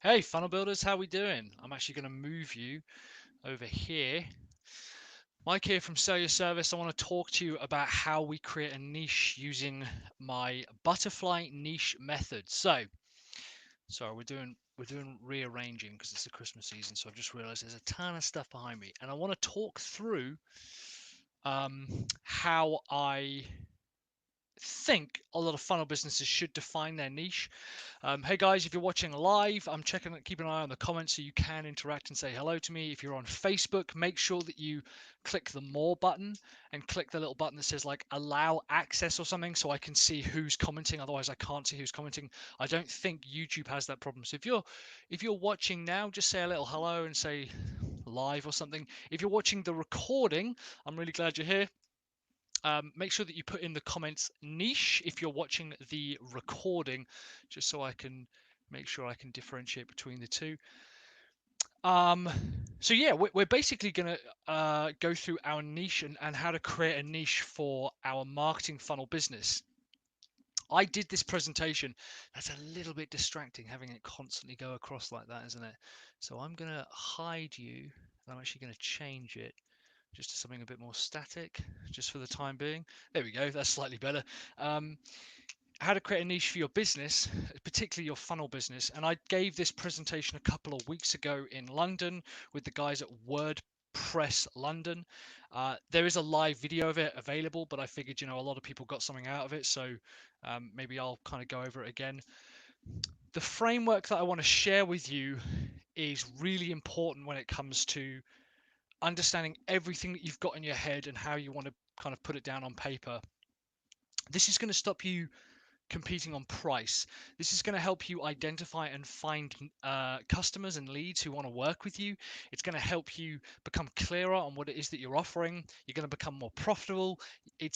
Hey, funnel builders, how we doing? I'm actually going to move you over here. Mike here from Sell Your Service. I want to talk to you about how we create a niche using my butterfly niche method. Sorry, we're doing rearranging because it's the Christmas season. So I've just realized there's a ton of stuff behind me, and I want to talk through how I think a lot of funnel businesses should define their niche. Hey guys, if you're watching live, I'm checking, keep an eye on the comments so you can interact and say hello to me. If you're on Facebook, make sure that you click the more button and click the little button that says like allow access or something so I can see who's commenting. Otherwise, I can't see who's commenting. I don't think YouTube has that problem. So if you're watching now, just say a little hello and say live or something. If you're watching the recording, I'm really glad you're here. Make sure that you put in the comments niche if you're watching the recording, just so I can make sure I can differentiate between the two. Um, so yeah, we're basically going to go through our niche and how to create a niche for our marketing funnel business. I did this presentation. That's a little bit distracting having it constantly go across like that, isn't it? So I'm going to hide you, and I'm actually going to change it just to something a bit more static, just for the time being. There we go, that's slightly better. Um, how to create a niche for your business, particularly your funnel business. And I gave this presentation a couple of weeks ago in London with the guys at WordPress London. There is a live video of it available, but I figured, a lot of people got something out of it, so maybe I'll kind of go over it again. The framework that I want to share with you is really important when it comes to understanding everything that you've got in your head and how you want to kind of put it down on paper. This is going to stop you competing on price. This is going to help you identify and find customers and leads who want to work with you. It's going to help you become clearer on what it is that you're offering. You're going to become more profitable. It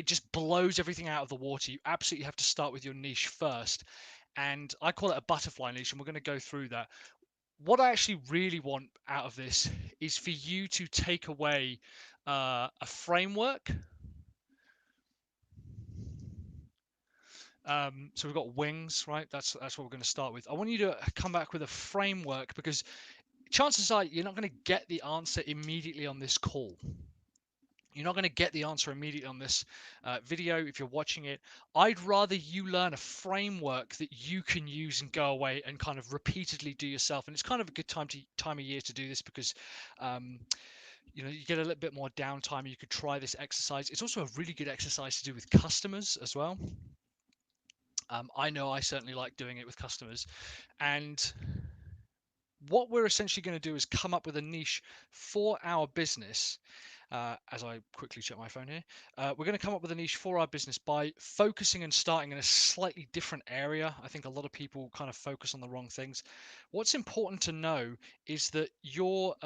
just blows everything out of the water. You absolutely have to start with your niche first. And I call it a butterfly niche, and we're going to go through that. What I actually really want out of this is for you to take away a framework. So we've got wings, right? That's what we're going to start with. I want you to come back with a framework because chances are you're not going to get the answer immediately on this call. You're not going to get the answer immediately on this video if you're watching it. I'd rather you learn a framework that you can use and go away and kind of repeatedly do yourself. And it's kind of a good time of year to do this because um, you get a little bit more downtime. You could try this exercise. It's also a really good exercise to do with customers as well. I know I certainly like doing it with customers. And what we're essentially going to do is come up with a niche for our business. As I quickly check my phone here, we're going to come up with a niche for our business by focusing and starting in a slightly different area. I think a lot of people kind of focus on the wrong things. What's important to know is that your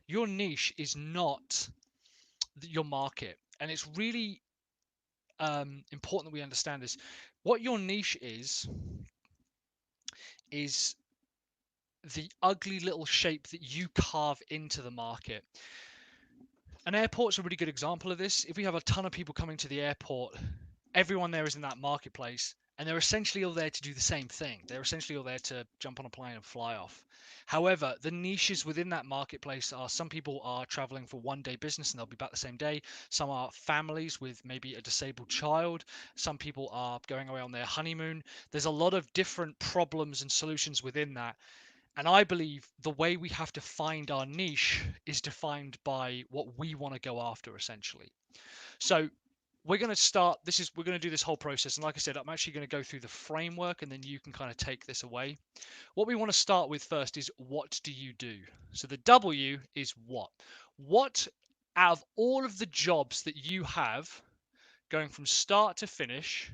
niche is not your market, and it's really important that we understand this. What your niche is the ugly little shape that you carve into the market. An airport's a really good example of this. If we have a ton of people coming to the airport, everyone there is in that marketplace, and they're essentially all there to do the same thing. They're essentially all there to jump on a plane and fly off. However, the niches within that marketplace are some people are traveling for 1 day business and they'll be back the same day. Some are families with maybe a disabled child. Some people are going away on their honeymoon. There's a lot of different problems and solutions within that. And I believe the way we have to find our niche is defined by what we want to go after, essentially. So we're going to start. We're going to do this whole process. And like I said, I'm actually going to go through the framework and then you can kind of take this away. What we want to start with first is what do you do? So the W is what? What out of all of the jobs that you have going from start to finish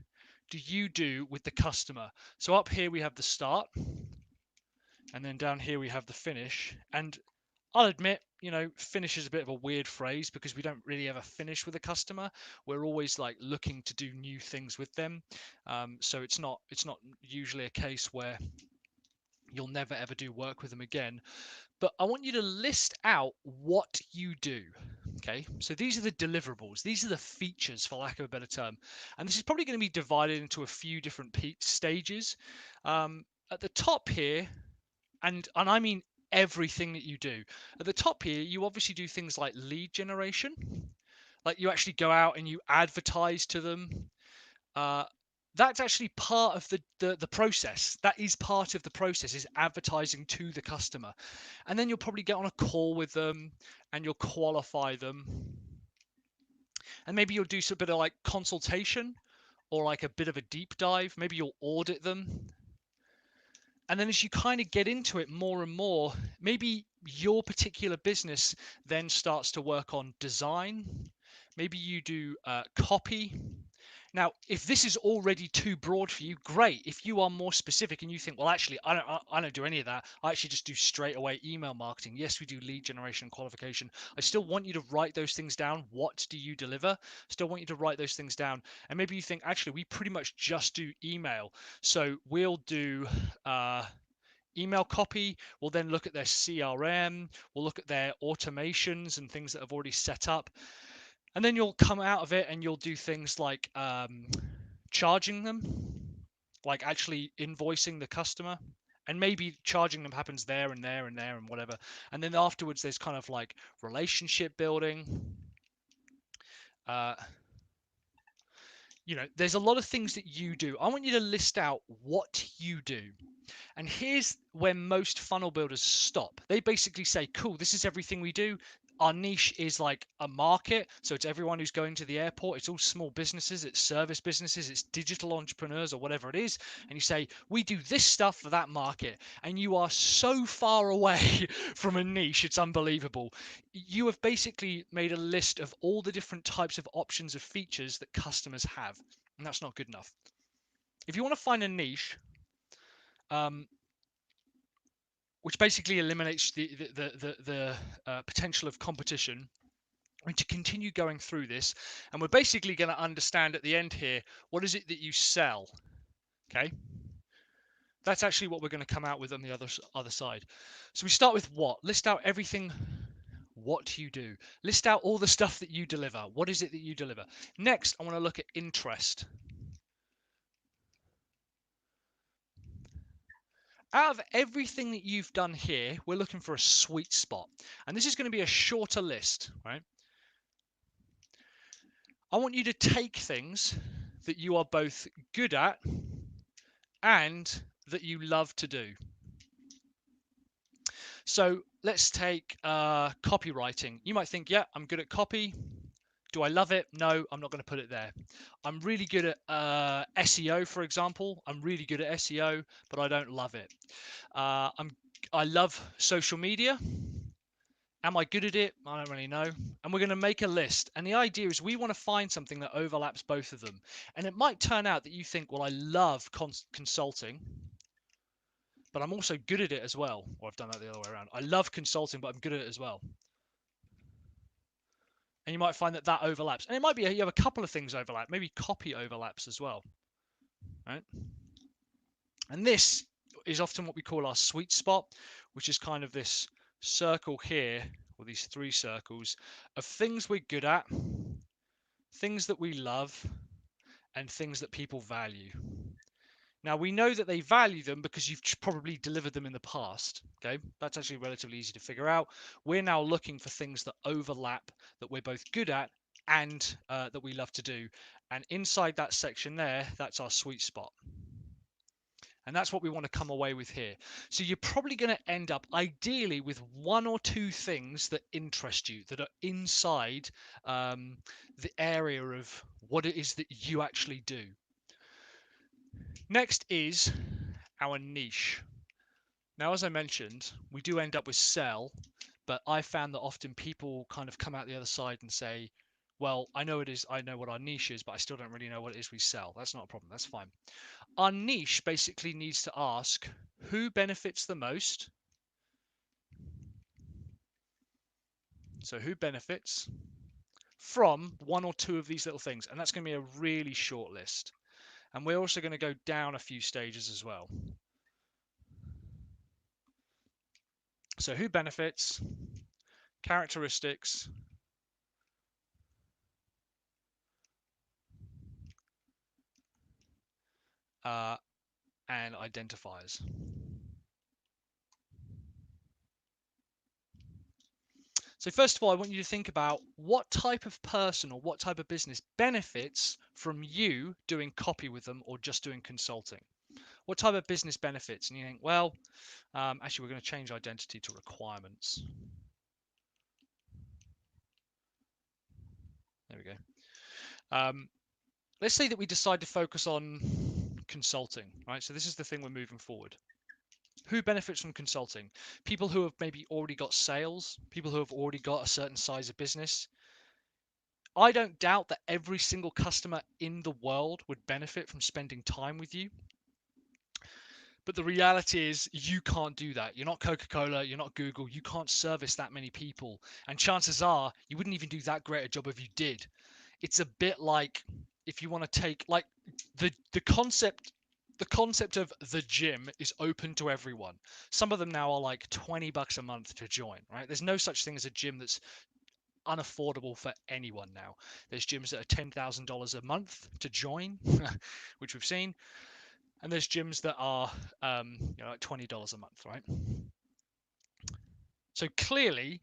do you do with the customer? So up here we have the start, and then down here we have the finish. And I'll admit, finish is a bit of a weird phrase because we don't really ever finish with a customer. We're always like looking to do new things with them. So it's not usually a case where you'll never ever do work with them again. But I want you to list out what you do. Okay, so these are the deliverables. These are the features, for lack of a better term. And this is probably going to be divided into a few different stages. at the top here, and I mean everything that you do. At the top here, you obviously do things like lead generation, like you actually go out and you advertise to them. That's actually part of the process. That is part of the process, is advertising to the customer. And then you'll probably get on a call with them and you'll qualify them. And maybe you'll do some bit of like consultation or like a bit of a deep dive. Maybe you'll audit them. And then as you kind of get into it more and more, maybe your particular business then starts to work on design. Maybe you do copy. Now, if this is already too broad for you, great. If you are more specific and you think, well, actually, I don't do any of that. I actually just do straight away email marketing. Yes, we do lead generation and qualification. I still want you to write those things down. What do you deliver? Still want you to write those things down. And maybe you think, actually, we pretty much just do email. So we'll do email copy. We'll then look at their CRM. We'll look at their automations and things that have already set up. And then you'll come out of it and you'll do things like charging them, like actually invoicing the customer. And maybe charging them happens there and there and there and whatever. And then afterwards, there's kind of like relationship building. There's a lot of things that you do. I want you to list out what you do. And here's where most funnel builders stop. They basically say, cool, this is everything we do. Our niche is like a market. So it's everyone who's going to the airport. It's all small businesses. It's service businesses. It's digital entrepreneurs or whatever it is. And you say, we do this stuff for that market. And you are so far away from a niche. It's unbelievable. You have basically made a list of all the different types of options of features that customers have. And that's not good enough. If you want to find a niche, which basically eliminates the potential of competition. And to continue going through this, and we're basically going to understand at the end here, what is it that you sell? Okay, that's actually what we're going to come out with on the other side. So we start with what? List out everything. What you do. List out all the stuff that you deliver. What is it that you deliver? Next, I want to look at interest. Out of everything that you've done here, we're looking for a sweet spot. And this is going to be a shorter list, right? I want you to take things that you are both good at and that you love to do. So let's take copywriting. You might think, yeah, I'm good at copy. Do I love it? No, I'm not going to put it there. I'm really good at SEO, for example. I'm really good at SEO, but I don't love it. I love social media. Am I good at it? I don't really know. And we're going to make a list. And the idea is we want to find something that overlaps both of them. And it might turn out that you think, well, I love consulting, but I'm also good at it as well. Or I've done that the other way around. I love consulting, but I'm good at it as well. And you might find that that overlaps. And it might be you have a couple of things overlap. Maybe copy overlaps as well. Right? And this is often what we call our sweet spot, which is kind of this circle here, or these three circles of things we're good at, things that we love, and things that people value. Now, we know that they value them because you've probably delivered them in the past. Okay, that's actually relatively easy to figure out. We're now looking for things that overlap, that we're both good at, and that we love to do. And inside that section there, that's our sweet spot. And that's what we want to come away with here. So you're probably going to end up ideally with one or two things that interest you, that are inside the area of what it is that you actually do. Next is our niche. Now, as I mentioned, we do end up with sell, but I found that often people kind of come out the other side and say, well, I know what our niche is, but I still don't really know what it is we sell. That's not a problem. That's fine. Our niche basically needs to ask who benefits the most. So who benefits from one or two of these little things? And that's going to be a really short list. And we're also going to go down a few stages as well. So who benefits, characteristics, and identifiers. So first of all, I want you to think about what type of person or what type of business benefits from you doing copy with them or just doing consulting. What type of business benefits? And you think, well, actually, we're going to change identity to requirements. There we go. Let's say that we decide to focus on consulting, right? So this is the thing we're moving forward. Who benefits from consulting? People who have maybe already got sales, people who have already got a certain size of business. I don't doubt that every single customer in the world would benefit from spending time with you. But the reality is you can't do that. You're not Coca-Cola, you're not Google, you can't service that many people. And chances are you wouldn't even do that great a job if you did. It's a bit like if you want to take like the concept of the gym is open to everyone. Some of them now are like $20 a month to join, right? There's no such thing as a gym that's unaffordable for anyone now. There's gyms that are $10,000 a month to join, which we've seen, and there's gyms that are like $20 a month, right? So clearly,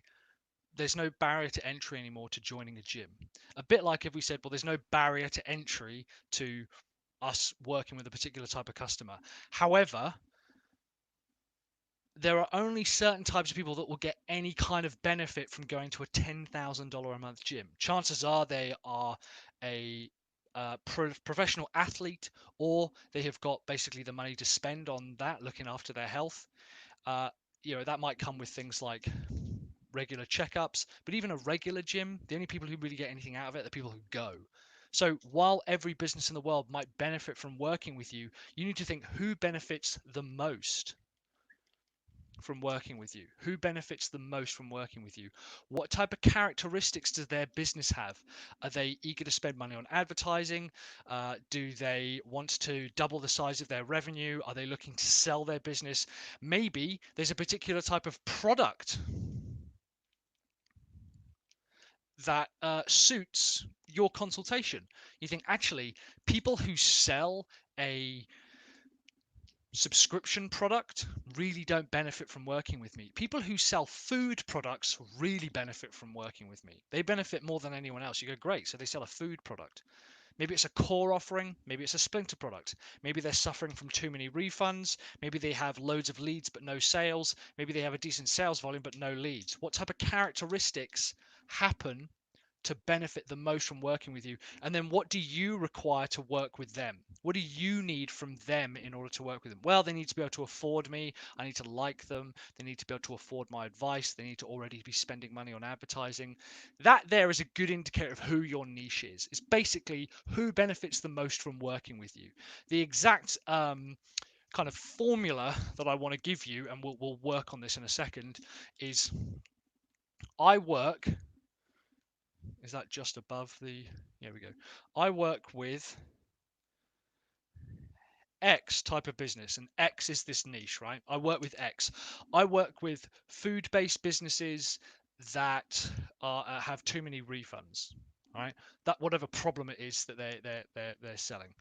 there's no barrier to entry anymore to joining a gym. A bit like if we said, well, there's no barrier to entry to us working with a particular type of customer. However, there are only certain types of people that will get any kind of benefit from going to a $10,000 a month gym. Chances are they are a professional athlete, or they have got basically the money to spend on that, looking after their health. That might come with things like regular checkups, but even a regular gym, the only people who really get anything out of it are the people who go. So while every business in the world might benefit from working with you, you need to think who benefits the most from working with you? Who benefits the most from working with you? What type of characteristics does their business have? Are they eager to spend money on advertising? Do they want to double the size of their revenue? Are they looking to sell their business? Maybe there's a particular type of product that suits your consultation. You think, actually, people who sell a subscription product really don't benefit from working with me. People who sell food products really benefit from working with me. They benefit more than anyone else. You go, great, so they sell a food product. Maybe it's a core offering, maybe it's a splinter product. Maybe they're suffering from too many refunds, maybe they have loads of leads but no sales, maybe they have a decent sales volume but no leads. What type of characteristics happen to benefit the most from working with you? And then what do you require to work with them? What do you need from them in order to work with them? Well, they need to be able to afford me. I need to like them. They need to be able to afford my advice. They need to already be spending money on advertising. That there is a good indicator of who your niche is. It's basically who benefits the most from working with you. The exact kind of formula that I want to give you, and we'll work on this in a second, is I work. Is that just above the? Here we go. I work with X type of business, and X is this niche, right? I work with X. I work with food-based businesses that have too many refunds, right? That whatever problem it is that they're selling.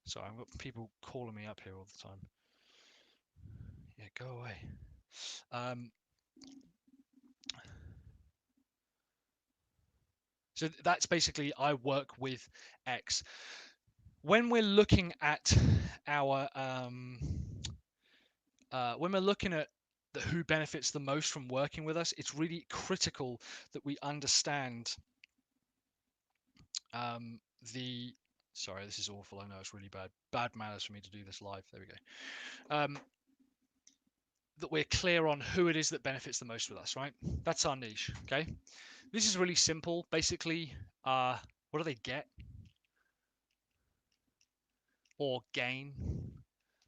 Sorry, I've got people calling me up here all the time. Yeah, go away. So that's basically I work with X. When we're looking at our when we're looking at who benefits the most from working with us, it's really critical that we understand the. Sorry, this is awful. I know it's really bad manners for me to do this live. There we go. That we're clear on who it is that benefits the most with us, right? That's our niche. Okay. This is really simple. Basically, what do they get or gain?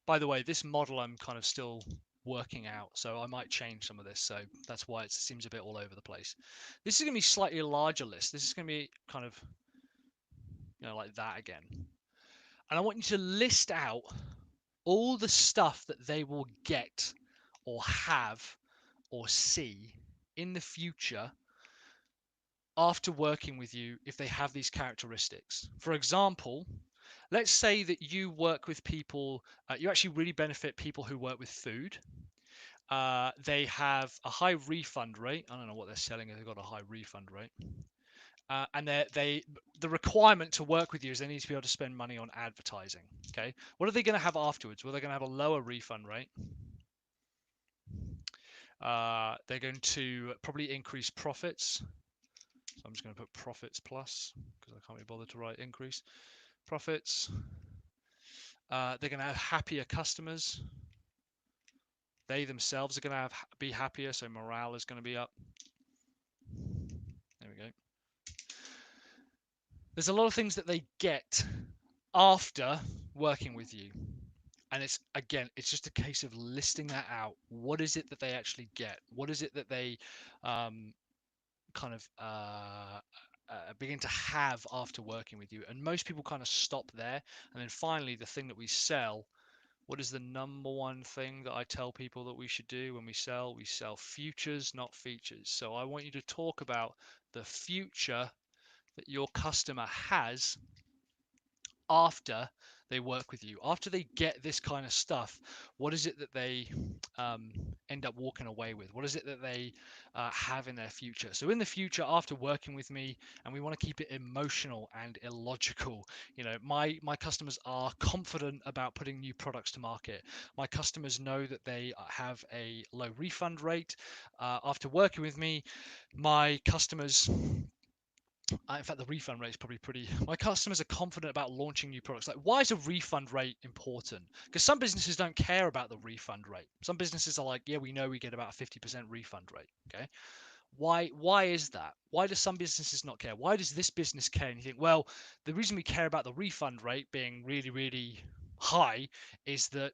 By the way, this model I'm kind of still working out, so I might change some of this. So that's why it seems a bit all over the place. This is going to be slightly larger list. This is going to be kind of, like that again. And I want you to list out all the stuff that they will get or have or see in the future after working with you if they have these characteristics. For example, let's say that you work with people, you actually really benefit people who work with food. They have a high refund rate. I don't know what they're selling if they've got a high refund rate. And the requirement to work with you is they need to be able to spend money on advertising. Okay, what are they going to have afterwards? Well, they're going to have a lower refund rate. They're going to probably increase profits. So I'm just going to put profits plus because I can't be bothered to write increase profits. They're going to have happier customers. They themselves are going to be happier, so morale is going to be up. There we go. There's a lot of things that they get after working with you. And it's, again, it's just a case of listing that out. What is it that they actually get? What is it that they kind of begin to have after working with you? And most people kind of stop there. And then finally, the thing that we sell, what is the number one thing that I tell people that we should do when we sell? We sell futures, not features. So I want you to talk about the future that your customer has after they work with you, after they get this kind of stuff. What is it that they end up walking away with? What is it that they have in their future? So in the future, after working with me, and we want to keep it emotional and illogical, you know, my customers are confident about putting new products to market. My customers know that they have a low refund rate. After working with me, my customers, in fact, the refund rate is probably pretty. My customers are confident about launching new products. Like, why is a refund rate important? Because some businesses don't care about the refund rate. Some businesses are like, yeah, we know we get about a 50% refund rate. Okay, why is that? Why do some businesses not care? Why does this business care? And you think, well, the reason we care about the refund rate being really, really high is that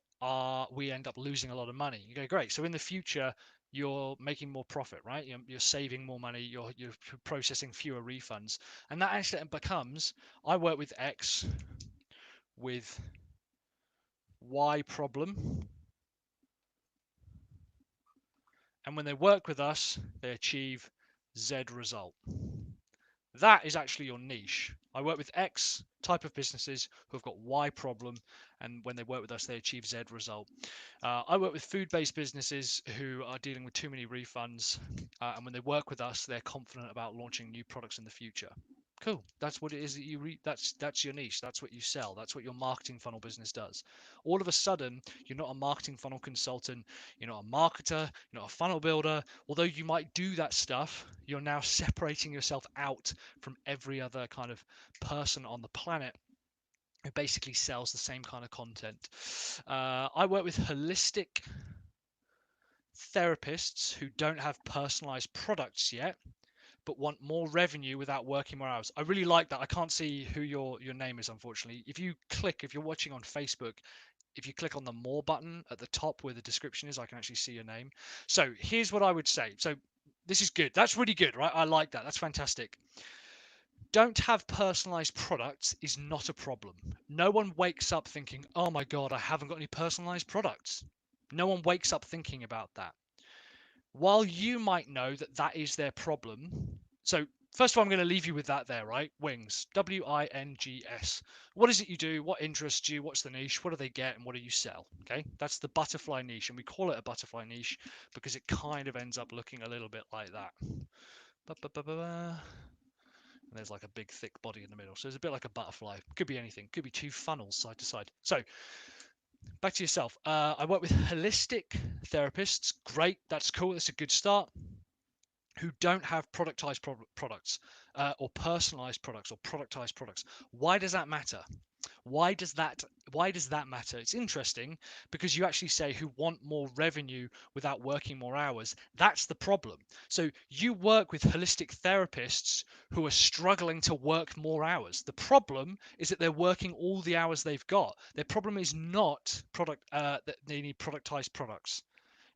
we end up losing a lot of money. You go, great. So in the future, you're making more profit, right? You're saving more money. You're processing fewer refunds, and that actually becomes, I work with X with Y problem, and when they work with us, they achieve Z result. That is actually your niche. I work with X type of businesses who have got Y problem, and when they work with us, they achieve Z result. I work with food-based businesses who are dealing with too many refunds, and when they work with us, they're confident about launching new products in the future. Cool. That's what it is that you that's your niche. That's what you sell. That's what your marketing funnel business does. All of a sudden, you're not a marketing funnel consultant. You're not a marketer. You're not a funnel builder. Although you might do that stuff, you're now separating yourself out from every other kind of person on the planet who basically sells the same kind of content. I work with holistic therapists who don't have personalized products yet, but want more revenue without working more hours. I really like that. I can't see who your name is, unfortunately. If you're watching on Facebook, if you click on the more button at the top where the description is, I can actually see your name. So here's what I would say. So this is good. That's really good, right? I like that. That's fantastic. Don't have personalized products is not a problem. No one wakes up thinking, oh my God, I haven't got any personalized products. No one wakes up thinking about that. While you might know that that is their problem. So first of all, I'm going to leave you with that there, right? Wings, Wings. What is it you do? What interests you? What's the niche? What do they get? And what do you sell? Okay, that's the butterfly niche, and we call it a butterfly niche because it kind of ends up looking a little bit like that. And there's like a big thick body in the middle, so it's a bit like a butterfly. Could be anything. Could be two funnels side to side. So back to yourself. I work with holistic therapists. Great, that's cool. That's a good start. Who don't have productized products or personalized products or productized products. Why does that matter? Why does that matter? It's interesting because you actually say who want more revenue without working more hours. That's the problem. So you work with holistic therapists who are struggling to work more hours. The problem is that they're working all the hours they've got. Their problem is not that they need productized products.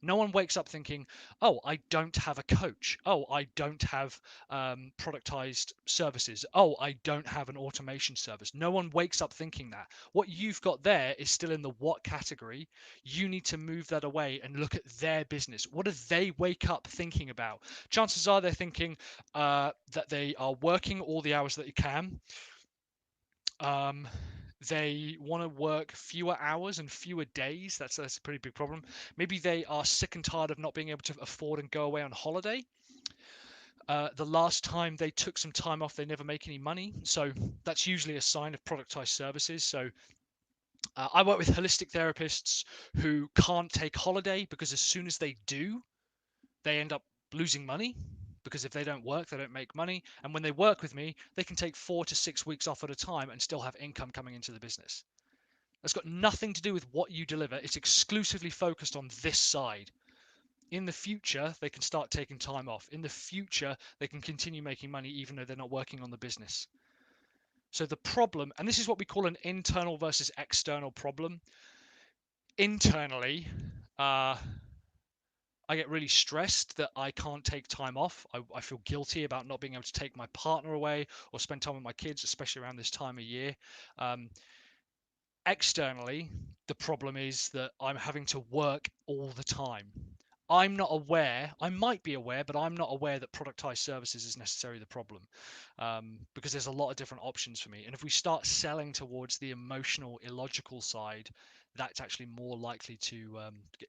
No one wakes up thinking, oh, I don't have a coach. Oh, I don't have productized services. Oh, I don't have an automation service. No one wakes up thinking that. What you've got there is still in the what category. You need to move that away and look at their business. What do they wake up thinking about? Chances are they're thinking that they are working all the hours that they can. they want to work fewer hours and fewer days. That's a pretty big problem. Maybe they are sick and tired of not being able to afford and go away on holiday. The last time they took some time off, they never make any money. So that's usually a sign of productized services. So I work with holistic therapists who can't take holiday because as soon as they do, they end up losing money, because if they don't work, they don't make money. And when they work with me, they can take 4 to 6 weeks off at a time and still have income coming into the business. That's got nothing to do with what you deliver. It's exclusively focused on this side. In the future, they can start taking time off. In the future, they can continue making money even though they're not working on the business. So the problem, and this is what we call an internal versus external problem. Internally, I get really stressed that I can't take time off. I feel guilty about not being able to take my partner away or spend time with my kids, especially around this time of year. Externally, the problem is that I'm having to work all the time. I'm not aware, I might be aware, but I'm not aware that productized services is necessarily the problem, because there's a lot of different options for me. And if we start selling towards the emotional, illogical side, that's actually more likely to.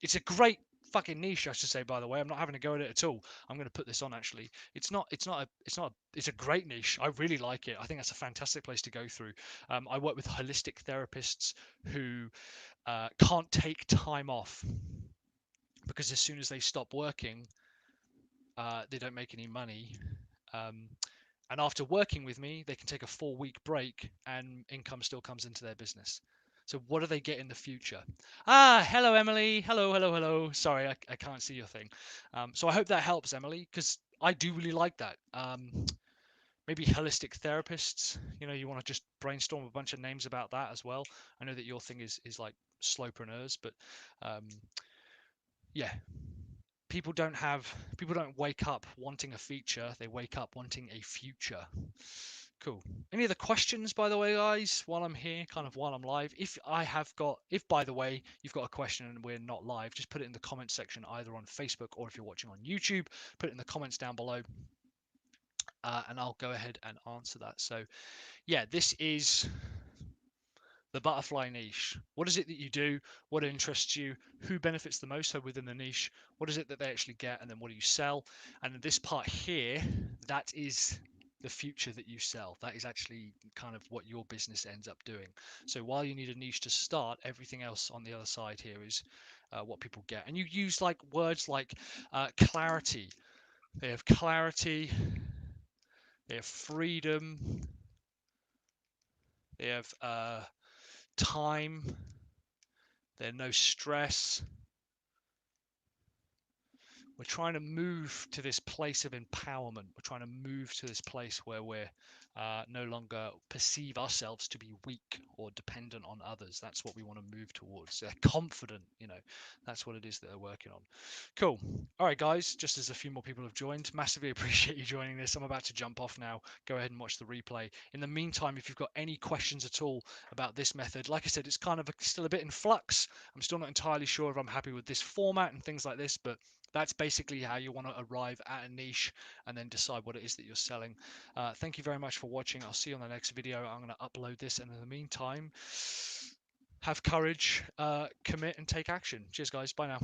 It's a great fucking niche, I should say. By the way, I'm not having to go at it at all. I'm going to put this on. Actually, it's a great niche. I really like it. I think that's a fantastic place to go through. I work with holistic therapists who can't take time off because as soon as they stop working, they don't make any money. And after working with me, they can take a 4-week break and income still comes into their business. So what do they get in the future? Hello, Emily. Hello, hello, hello. Sorry, I can't see your thing. So I hope that helps, Emily, because I do really like that. Maybe holistic therapists, you want to just brainstorm a bunch of names about that as well. I know that your thing is like slowpreneurs, but yeah, people don't wake up wanting a feature, they wake up wanting a future. Cool. Any other questions, by the way, guys, while I'm here, kind of while I'm live? If by the way, you've got a question and we're not live, just put it in the comment section, either on Facebook or if you're watching on YouTube, put it in the comments down below, and I'll go ahead and answer that. So yeah, this is the butterfly niche. What is it that you do? What interests you? Who benefits the most? So within the niche, what is it that they actually get? And then what do you sell? And this part here, that is the future that you sell. That is actually kind of what your business ends up doing. So while you need a niche to start, everything else on the other side here is what people get. And you use like words like clarity. They have clarity. They have freedom. They have time. There's no stress. We're trying to move to this place of empowerment. We're trying to move to this place where we're no longer perceive ourselves to be weak or dependent on others. That's what we want to move towards. They're confident, that's what it is that they're working on. Cool. All right, guys, just as a few more people have joined, massively appreciate you joining this. I'm about to jump off now. Go ahead and watch the replay. In the meantime, if you've got any questions at all about this method, like I said, it's kind of still a bit in flux. I'm still not entirely sure if I'm happy with this format and things like this, but that's basically how you want to arrive at a niche and then decide what it is that you're selling. Thank you very much for watching. I'll see you on the next video. I'm going to upload this, and in the meantime, have courage, commit, and take action. Cheers, guys. Bye now.